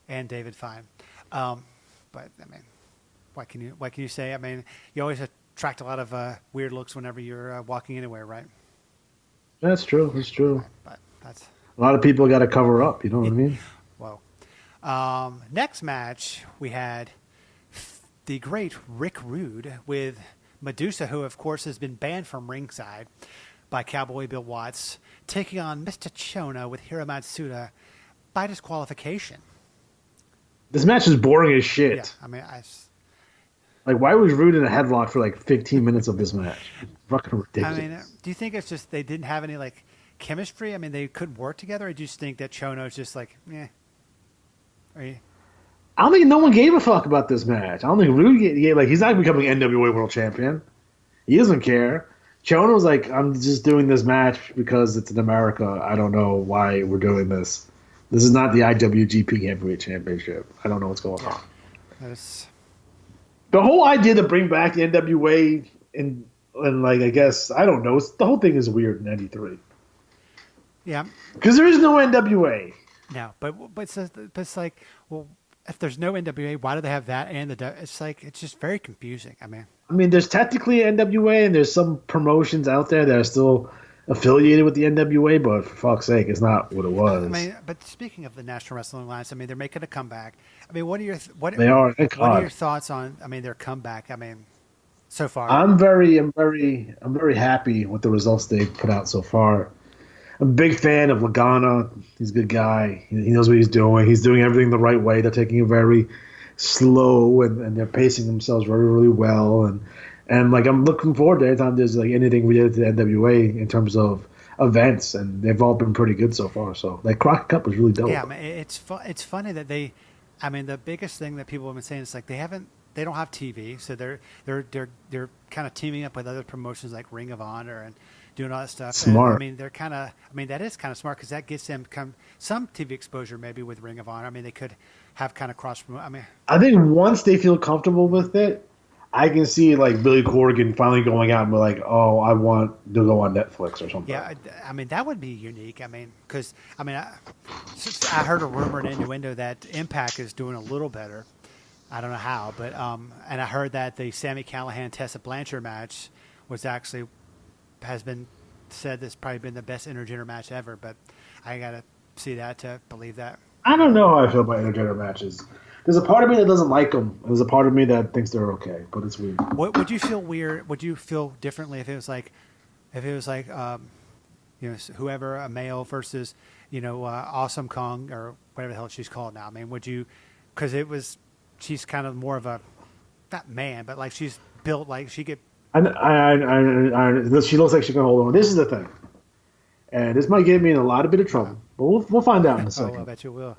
And David Fine. But I mean, what can you say? I mean, you always attract a lot of weird looks whenever you're walking anywhere, right? That's true. That's true. But that's a lot of people got to cover up. You know what I mean? Whoa. Next match we had the great Rick Rude with Medusa, who of course has been banned from ringside by Cowboy Bill Watts, taking on Mr. Chono with Hiro Matsuda by disqualification. This match is boring as shit. Yeah, I mean, like, why was Rude in a headlock for like 15 minutes of this match? Fucking ridiculous. I mean, do you think it's just they didn't have any like chemistry? I mean, they couldn't work together. Or do you just think that Chono's just like, eh? I don't think no one gave a fuck about this match. I don't think Rude gave like, he's not becoming NWA World Champion. He doesn't care. Chono was like, I'm just doing this match because it's in America. I don't know why we're doing this. This is not the IWGP Heavyweight Championship. I don't know what's going on. The whole idea to bring back the NWA and like, I guess, I don't know. The whole thing is weird in '93. Yeah. Because there is no NWA. No, but it's like, well, if there's no NWA, why do they have that and it's like, it's just very confusing. I mean, there's technically NWA and there's some promotions out there that are still affiliated with the NWA, but for fuck's sake, it's not what it was. I mean, but speaking of the National Wrestling Alliance, I mean, they're making a comeback. I mean, what are your thoughts on? I mean, their comeback. I mean, so far, I'm very happy with the results they've put out so far. I'm a big fan of Lagana. He's a good guy. He knows what he's doing. He's doing everything the right way. They're taking it very slow and they're pacing themselves very, really well. And like, I'm looking forward to anytime there's like anything related to the NWA in terms of events, and they've all been pretty good so far. So like, Crockett Cup was really dope. Yeah, I mean, it's funny that I mean, the biggest thing that people have been saying is like they don't have TV, so they're kind of teaming up with other promotions like Ring of Honor and doing all that stuff. Smart. And, that is kind of smart because that gets them some TV exposure maybe with Ring of Honor. I mean, they could have kind of cross promote. I think once they feel comfortable with it, I can see like Billy Corgan finally going out and be like, "Oh, I want to go on Netflix or something." Yeah, I mean that would be unique. I mean, because I heard a rumor in innuendo that Impact is doing a little better. I don't know how, but and I heard that the Sami Callihan Tessa Blanchard match has been said that's probably been the best intergender match ever. But I gotta see that to believe that. I don't know how I feel about intergender matches. There's a part of me that doesn't like them. There's a part of me that thinks they're okay, but it's weird. Would you feel weird? Would you feel differently if it was like, whoever, a male versus, Awesome Kong or whatever the hell she's called now? I mean, would you? Because she's kind of more of a, not man, but like she's built like she could. She looks like she can hold on. This is the thing, and this might get me in a lot of bit of trouble, but we'll find out in a second. Oh, I bet you will.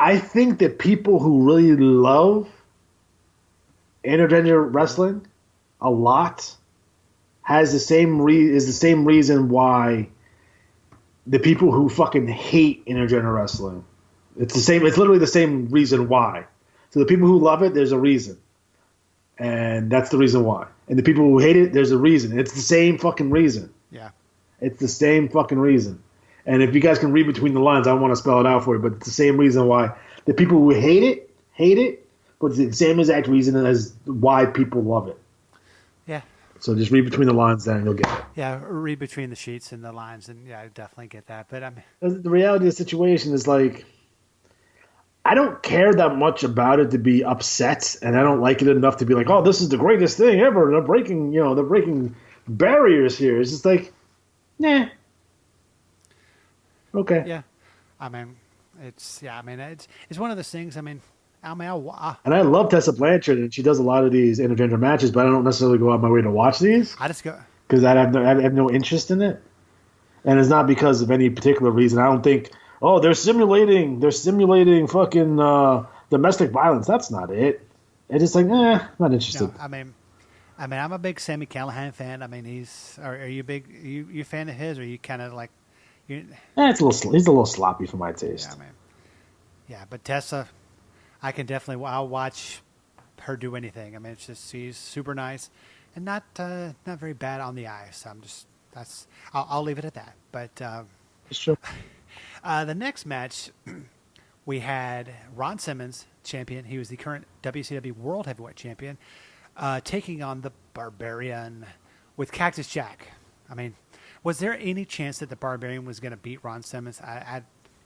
I think that people who really love intergender wrestling a lot is the same reason why the people who fucking hate intergender wrestling. It's literally the same reason why. So the people who love it, there's a reason. And that's the reason why. And the people who hate it, there's a reason. It's the same fucking reason. Yeah. It's the same fucking reason. And if you guys can read between the lines, I want to spell it out for you, but it's the same reason why the people who hate it, but it's the same exact reason as why people love it. Yeah. So just read between the lines, then you'll get it. Yeah, read between the sheets and the lines, and yeah, I definitely get that. But I mean, The reality of the situation is like, I don't care that much about it to be upset, and I don't like it enough to be like, oh, this is the greatest thing ever. They're breaking barriers here. It's just like, nah. Okay. yeah, I mean, it's one of those things. I mean, And I love Tessa Blanchard, and she does a lot of these intergender matches, but I don't necessarily go out of my way to watch these I just go. because I have no interest in it, and it's not because of any particular reason. I don't think, oh, they're simulating fucking domestic violence. That's not it. It's just like, not interested. No, I mean, I'm a big Sammy Callahan fan. I mean, are you you a fan of his, or are you kind of like, he's a little sloppy for my taste. Yeah, I mean, yeah, but Tessa, I'll watch her do anything. I mean, she's super nice and not very bad on the ice. I'll leave it at that. But It's true. the next match, we had Ron Simmons, champion. He was the current WCW World Heavyweight Champion, taking on the Barbarian with Cactus Jack. I mean, was there any chance that the Barbarian was going to beat Ron Simmons?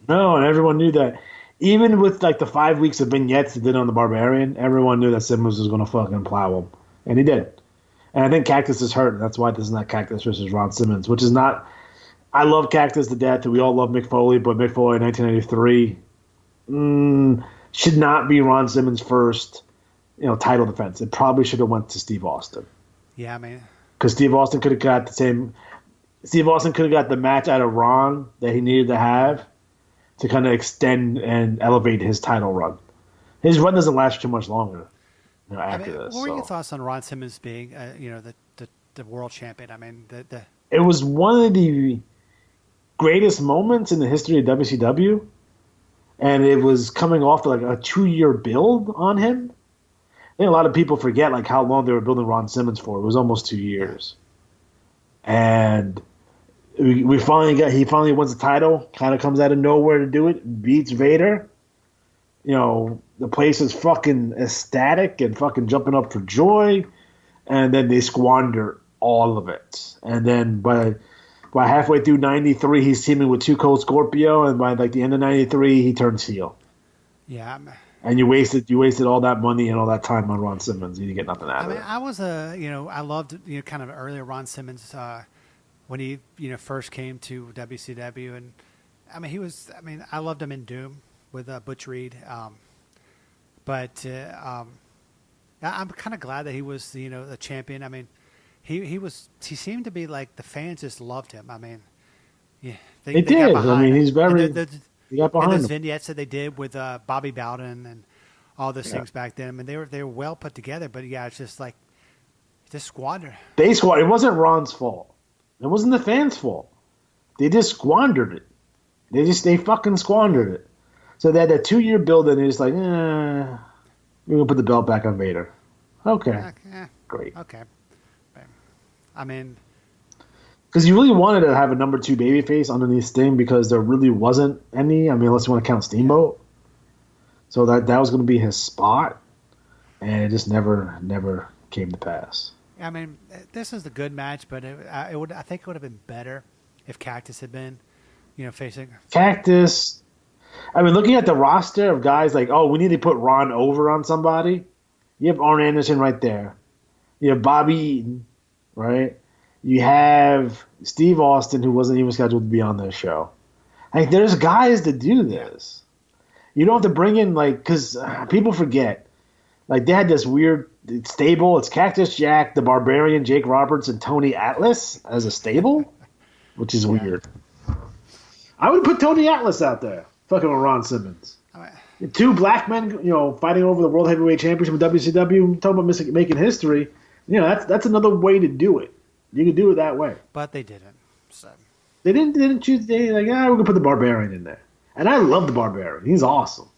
No, and everyone knew that. Even with like the 5 weeks of vignettes they did on the Barbarian, everyone knew that Simmons was going to fucking plow him, and he did. And I think Cactus is hurt, and that's why this is not Cactus versus Ron Simmons, which is not. I love Cactus to death. We all love Mick Foley, but Mick Foley in 1993 should not be Ron Simmons' first, title defense. It probably should have went to Steve Austin. Yeah, I mean, because Steve Austin could have got the match out of Ron that he needed to have to kind of extend and elevate his title run. His run doesn't last too much longer after this. What were your thoughts on Ron Simmons being, the world champion? I mean, It was one of the greatest moments in the history of WCW, and it was coming off like a 2-year build on him. I think a lot of people forget like how long they were building Ron Simmons for. It was almost 2 years, and he finally wins the title. Kind of comes out of nowhere to do it. Beats Vader. The place is fucking ecstatic and fucking jumping up for joy, and then they squander all of it. And then by halfway through '93, he's teaming with Too Cold Scorpio, and by like the end of '93, he turns heel. Yeah. And you wasted all that money and all that time on Ron Simmons. You didn't get nothing out of it. I was I loved kind of earlier Ron Simmons when he first came to WCW, and I loved him in Doom with Butch Reed, but I'm kind of glad that he was the champion. I mean, he seemed to be like the fans just loved him. I mean, yeah, they did. got behind him. He's very. He got behind and those him. vignettes that they did with Bobby Bowden and all those things back then. I mean, they were well put together, but yeah, it's just like just squander. They squandered. It wasn't Ron's fault. It wasn't the fans' fault. They just squandered it. They fucking squandered it. So they had that 2-year build, and they're just like, we're gonna put the belt back on Vader. Okay, great. Okay, I mean, because you really wanted to have a number 2 babyface underneath Sting, because there really wasn't any. I mean, unless you want to count Steamboat. So that was going to be his spot, and it just never came to pass. I mean, this is the good match, but I think it would have been better if Cactus had been, facing Cactus. I mean, looking at the roster of guys, like, we need to put Ron over on somebody. You have Arn Anderson right there. You have Bobby Eaton, right? You have Steve Austin, who wasn't even scheduled to be on this show. Like, there's guys to do this. You don't have to bring in, like, because people forget. Like, they had this weird stable. It's Cactus Jack, the Barbarian, Jake Roberts, and Tony Atlas as a stable, which is weird. I would put Tony Atlas out there, fucking with Ron Simmons. 2 black men, fighting over the World Heavyweight Championship with WCW, talking about making history. That's another way to do it. You could do it that way. But they didn't. So they didn't choose. They like, we're gonna put the Barbarian in there, and I love the Barbarian. He's awesome.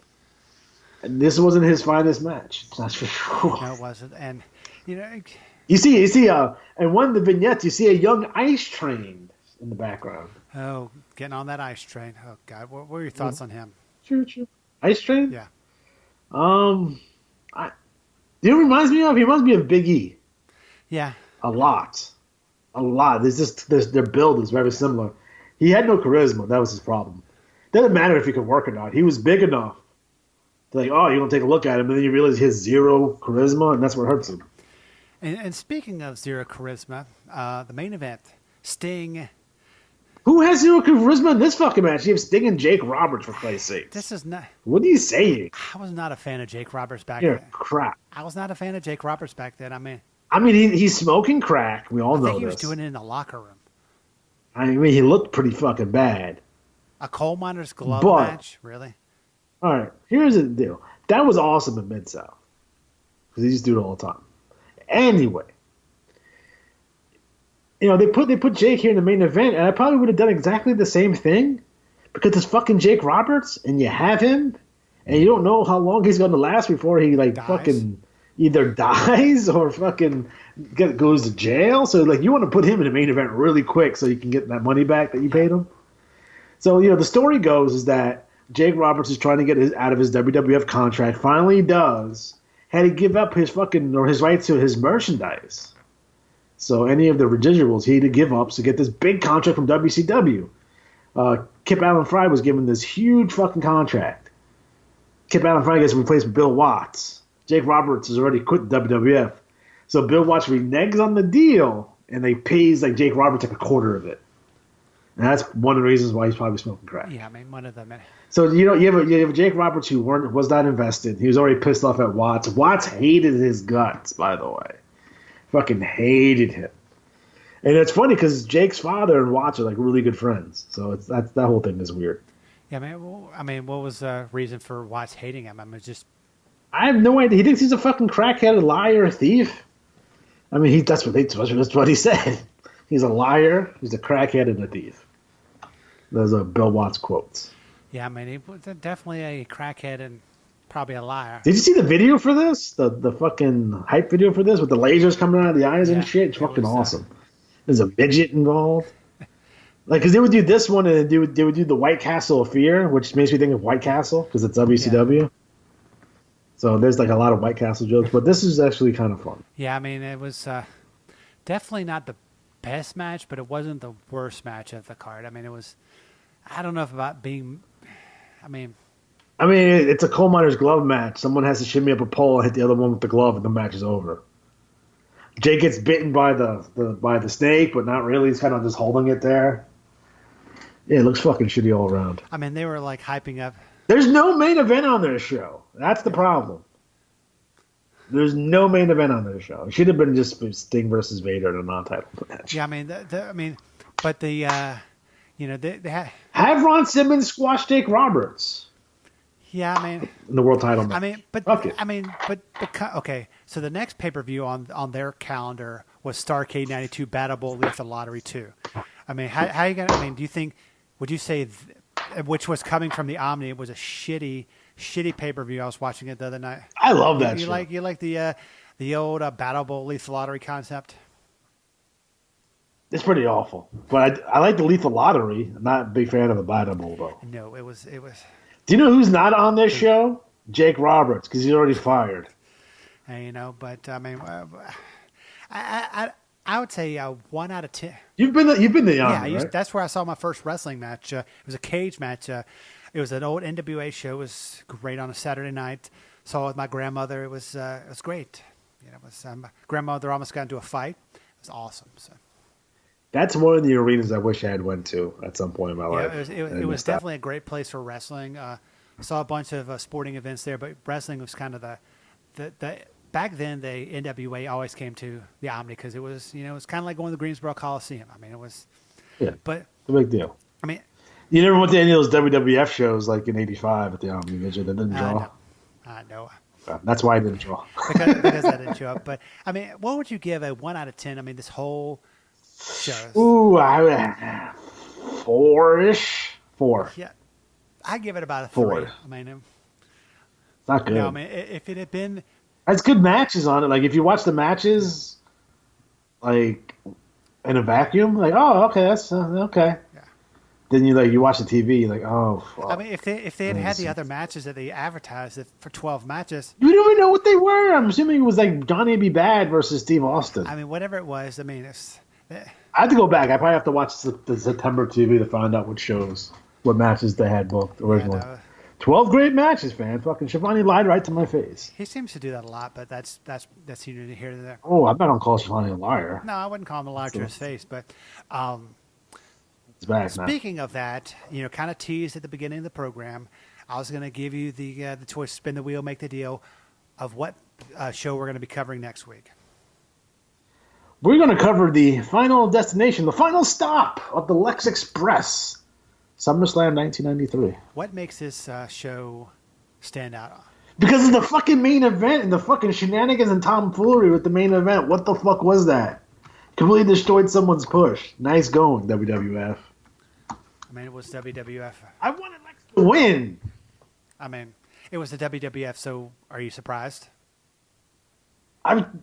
And this wasn't his finest match. That's for sure. No, it wasn't. And you see, and one of the vignettes, you see a young Ice Train in the background. Oh, getting on that Ice Train. Oh God, what were your thoughts on him? True. Ice Train. Yeah. He reminds me of Big E. Yeah. a lot. Their build is very similar. He had no charisma. That was his problem. Doesn't matter if he could work or not. He was big enough to you're going to take a look at him, and then you realize he has zero charisma, and that's what hurts him. And speaking of zero charisma, the main event, Sting. Who has zero charisma in this fucking match? You have Sting and Jake Roberts, for Christ's sake. This is not. What are you saying? I was not a fan of Jake Roberts back You're then. crap. I was not a fan of Jake Roberts back then. I mean, he's smoking crack. We all know this. I think he was doing it in the locker room. I mean, he looked pretty fucking bad. A coal miner's glove match? Really? All right, here's the deal. That was awesome in Mid-South. Because he used to do it all the time. Anyway. They put Jake here in the main event, and I probably would have done exactly the same thing. Because it's fucking Jake Roberts, and you have him, and you don't know how long he's going to last before he, fucking either dies or fucking goes to jail. So, you want to put him in the main event really quick so you can get that money back that you paid him. So, the story goes is that Jake Roberts is trying to get out of his WWF contract. Finally, he does. Had to give up his rights to his merchandise. So any of the residuals he had to give up to get this big contract from WCW. Kip Allen Fry was given this huge fucking contract. Kip Allen Fry gets replaced with Bill Watts. Jake Roberts has already quit WWF. So Bill Watts reneges on the deal, and they pays Jake Roberts a quarter of it. And that's one of the reasons why he's probably smoking crack. Yeah, I mean, one of them. So you have Jake Roberts who was not invested. He was already pissed off at Watts. Watts hated his guts, by the way. Fucking hated him. And it's funny because Jake's father and Watts are really good friends. So that whole thing is weird. Yeah, what was the reason for Watts hating him? I have no idea. He thinks he's a fucking crackhead, a liar, a thief. I mean, that's what he said. He's a liar. He's a crackhead and a thief. Those are Bill Watts quotes. Yeah, he was definitely a crackhead and probably a liar. Did you see the video for this? The fucking hype video for this with the lasers coming out of the eyes and shit? It's fucking awesome. There's a midget involved. Because they would do this one and they would do the White Castle of Fear, which makes me think of White Castle because it's WCW. Yeah. So there's a lot of White Castle jokes, but this is actually kind of fun. Yeah, it was definitely not the best match, but it wasn't the worst match of the card. It was. I don't know if about being. It's a coal miner's glove match. Someone has to shimmy up a pole and hit the other one with the glove, and the match is over. Jake gets bitten by the snake, but not really. He's kind of just holding it there. Yeah, it looks fucking shitty all around. They were hyping up. There's no main event on this show. That's the problem. There's no main event on this show. It should have been just Sting versus Vader in a non-title match. Yeah, but they have Ron Simmons squash Jake Roberts. Yeah, in the world title match. Okay. So the next pay-per-view on their calendar was Starrcade '92 Battle Bowl Lethal Lottery 2. How you gonna? Do you think? Would you say, which was coming from the Omni? It was a shitty pay-per-view. I was watching it the other night. I love that. You like the old Battle Bowl Lethal Lottery concept? It's pretty awful, but I like the Lethal Lottery. I'm not a big fan of the Battle Bowl though. No, it was. Do you know who's not on this show? Jake Roberts, because he's already fired. But I would say 1 out of 10. You've been the right? That's where I saw my first wrestling match. It was a cage match. It was an old NWA show. It was great on a Saturday night. Saw it with my grandmother. It was great. My grandmother almost got into a fight. It was awesome. So. That's one of the arenas I wish I had went to at some point in my life. It was definitely a great place for wrestling. Saw a bunch of sporting events there, but wrestling was kind of the back then. The NWA always came to the Omni because it was it was kind of like going to the Greensboro Coliseum. It was but it's a big deal. You never went to any of those WWF shows like in '85 at the Omni, did you? That didn't draw. No. That's why I didn't draw. because I didn't show up. But what would you give a 1 out of 10? This whole show. Ooh, I 4-ish. 4. Yeah, I give it about a 4. 3. It's not good. If it had been, that's good matches on it. If you watch the matches, in a vacuum, oh, okay, that's okay. Yeah. then you watch the TV, you're like, oh, fuck. I mean, if they had the other matches that they advertised for 12 matches, we don't even know what they were. I'm assuming it was like Johnny B. Bad versus Steve Austin. I mean, whatever it was. I mean, I have to go back. I probably have to watch the September TV to find out what matches they had booked originally. 12 great matches, man. Fucking Shivani lied right to my face. He seems to do that a lot, but that's neither here nor there. Oh, I'm not gonna call Shivani a liar. No, I wouldn't call him a liar to his face, but It's back speaking of that, kind of teased at the beginning of the program, I was going to give you the choice, spin the wheel, make the deal of what show we're going to be covering next week. We're going to cover the final destination, the final stop of the Lex Express, SummerSlam 1993. What makes this show stand out? Because of the fucking main event and the fucking shenanigans and tomfoolery with the main event. What the fuck was that? Completely destroyed someone's push. Nice going, WWF. I mean, it was WWF. I wanted Lex to win. I mean, it was the WWF, so are you surprised?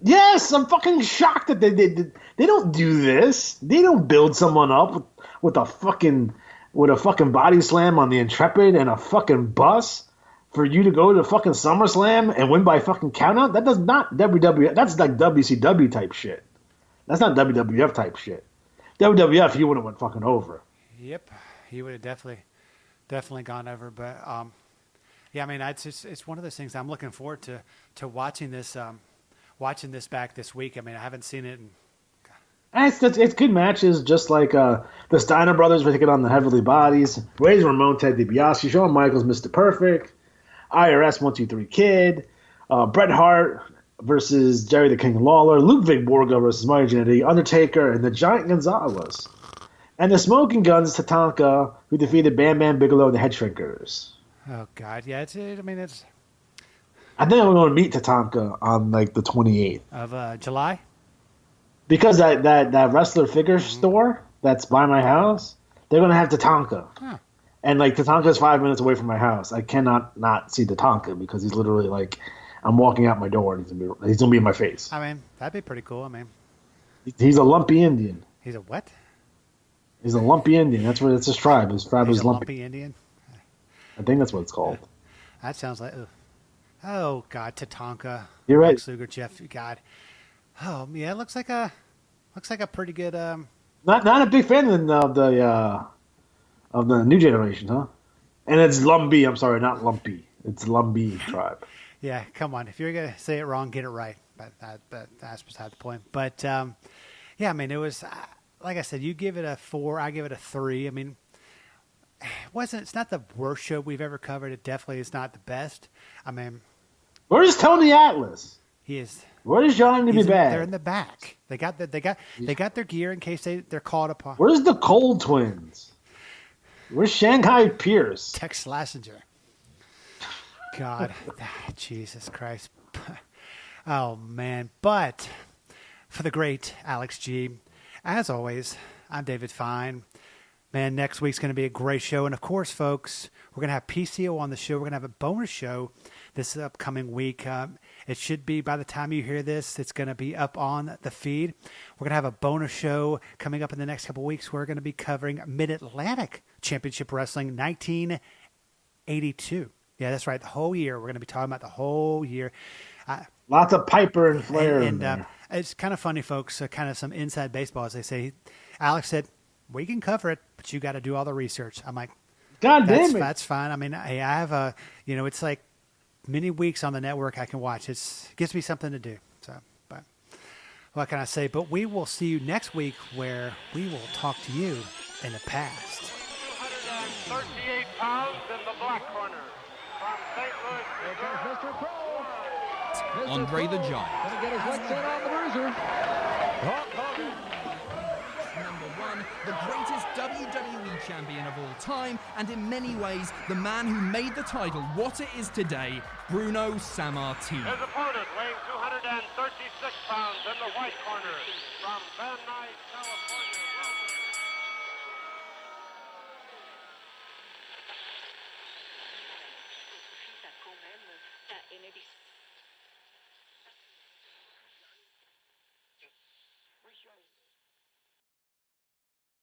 Yes, I'm fucking shocked that they don't do this. They don't build someone up with a fucking body slam on the Intrepid and a fucking bus for you to go to fucking SummerSlam and win by fucking countout. That does not WWF. That's like WCW type shit. That's not WWF type shit. WWF, he would have went fucking over. Yep, he would have definitely gone over. But yeah, I mean, it's one of those things. I'm looking forward to watching this back this week. I mean, I haven't seen it. It's good matches, just like the Steiner brothers were taking on the Heavenly Bodies. Razor Ramon, Ted DiBiase, Shawn Michaels, Mr. Perfect, IRS 123 Kid, Bret Hart versus Jerry the King Lawler, Ludwig Borga versus Mario Jannetty, Undertaker, and the Giant Gonzalez. And the Smoking Guns, Tatanka, who defeated Bam Bam Bigelow and the Head Shrinkers. Oh, God. Yeah, it's. I think I'm going to meet Tatanka on, like, the 28th. Of July? Because that wrestler figure store that's by my house, they're going to have Tatanka. Huh. And, like, Tatanka's 5 minutes away from my house. I cannot not see Tatanka because he's literally, like, I'm walking out my door and he's going to be in my face. I mean, that'd be pretty cool. I mean, he's a lumpy Indian. He's a what? He's a lumpy Indian. That's his tribe. His tribe is lumpy Indian? I think that's what it's called. That sounds like... Oh, God, Tatanka. You're right. Lex Luger, Jeff, God. Oh, yeah, it looks like a pretty good... Not a big fan of the new generation, huh? And it's Lumbee. I'm sorry, not Lumpy. It's Lumbee tribe. Yeah, come on. If you're going to say it wrong, get it right. But that's beside the point. But, yeah, I mean, it was... like I said, you give it a 4. I give it a 3. I mean... It's not the worst show we've ever covered. It definitely is not the best. I mean, where's Tony Atlas? He is. Where is Johnny B. Bad? They're in the back. They got their gear in case they're called upon. Where's the Cold Twins? Where's Shanghai Pierce? Tex Slazenger. God, Jesus Christ. Oh man! But for the great Alex G, as always, I'm David Fine. Man, next week's going to be a great show. And, of course, folks, we're going to have PCO on the show. We're going to have a bonus show this upcoming week. It should be, by the time you hear this, it's going to be up on the feed. We're going to have a bonus show coming up in the next couple of weeks. We're going to be covering Mid-Atlantic Championship Wrestling 1982. Yeah, that's right. The whole year. We're going to be talking about the whole year. Lots of Piper and Flair. And it's kind of funny, folks, kind of some inside baseball, as they say. Alex said, we can cover it, but you got to do all the research. I'm like, God damn it. That's fine. I mean, I have it's like many weeks on the network I can watch. It gives me something to do. So, but what can I say? But we will see you next week where we will talk to you in the past. 238 pounds in the black corner from St. Louis. Here comes Mr. Crow. Andre the Giant. Gonna get his licks in on the bruiser. Hulk Hogan. Number 1, the greatest WWE champion of all time, and in many ways, the man who made the title what it is today, Bruno Sammartino. His opponent weighing 236 pounds in the white corner from Van Nuys, California.